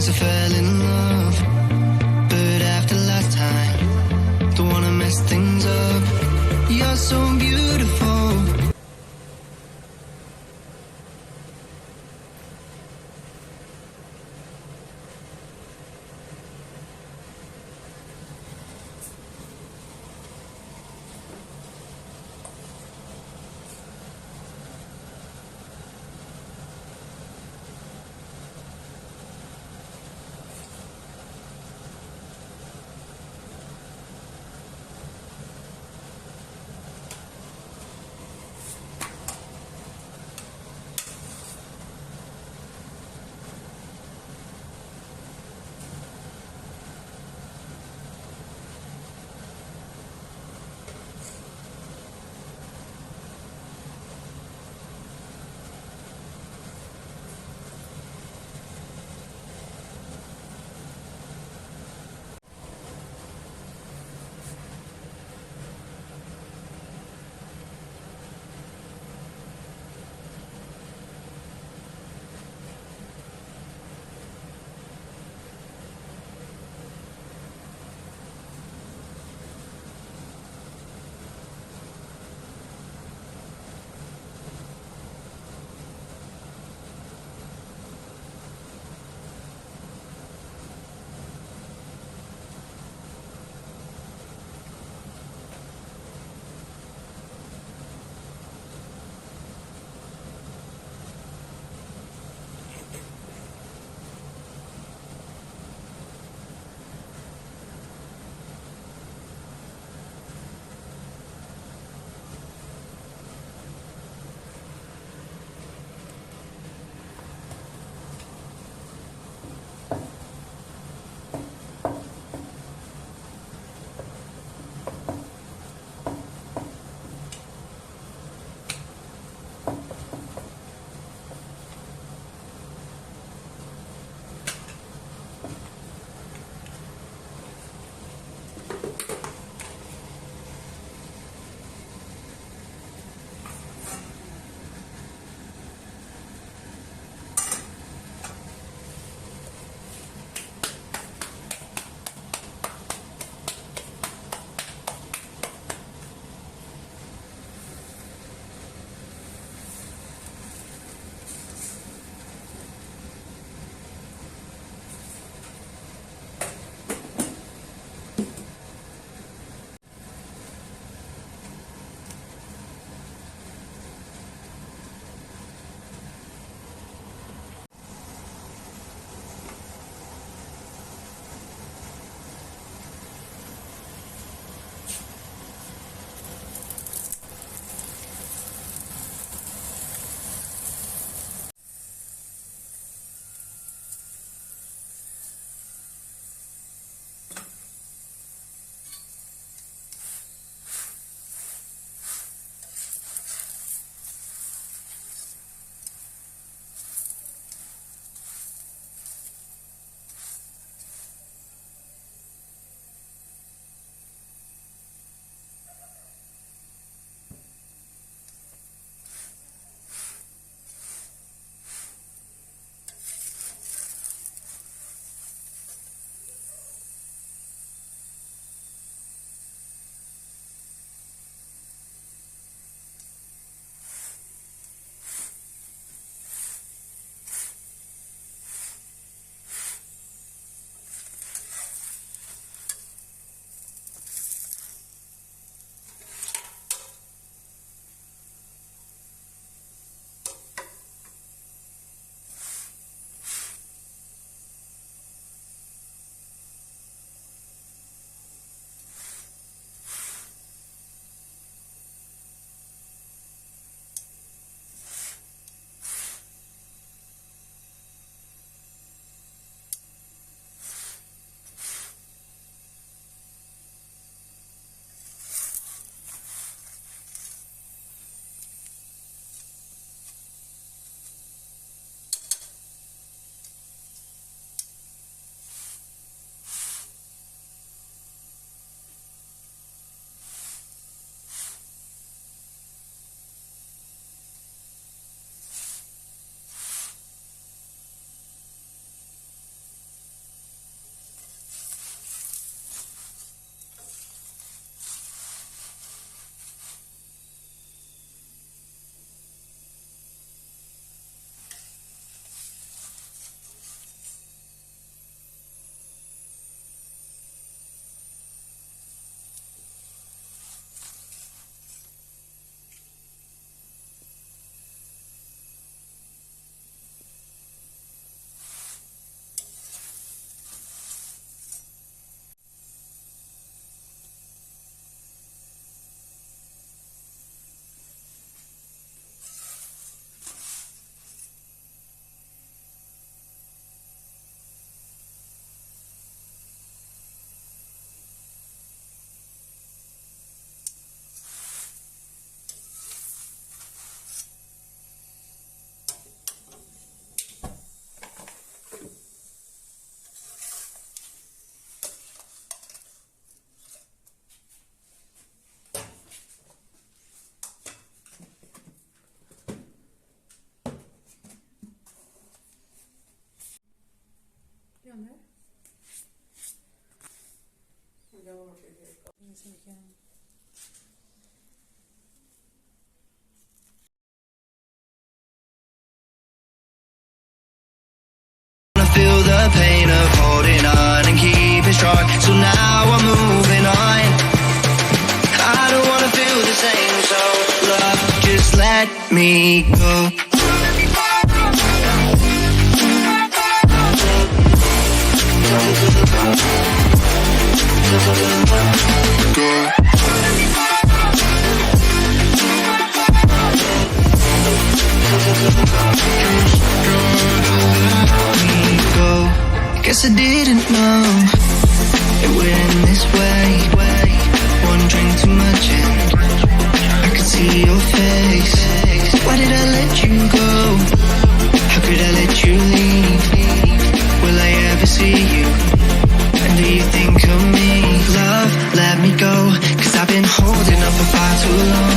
once I fell in love, but after last time, don't wanna mess things up. You're so beautiful. her. I'm going over here. Yes, we can. Feel the pain of holding on and keeping strong. So now I'm moving on. I don't wanna feel the same. So love, just let me go. Guess I didn't know it would end this way. One drink too much and I could see your face. Why did I let you go? How could I let you leave? Will I ever see you? And do you think of me? Love, let me go, 'cause I've been holding up for far too long.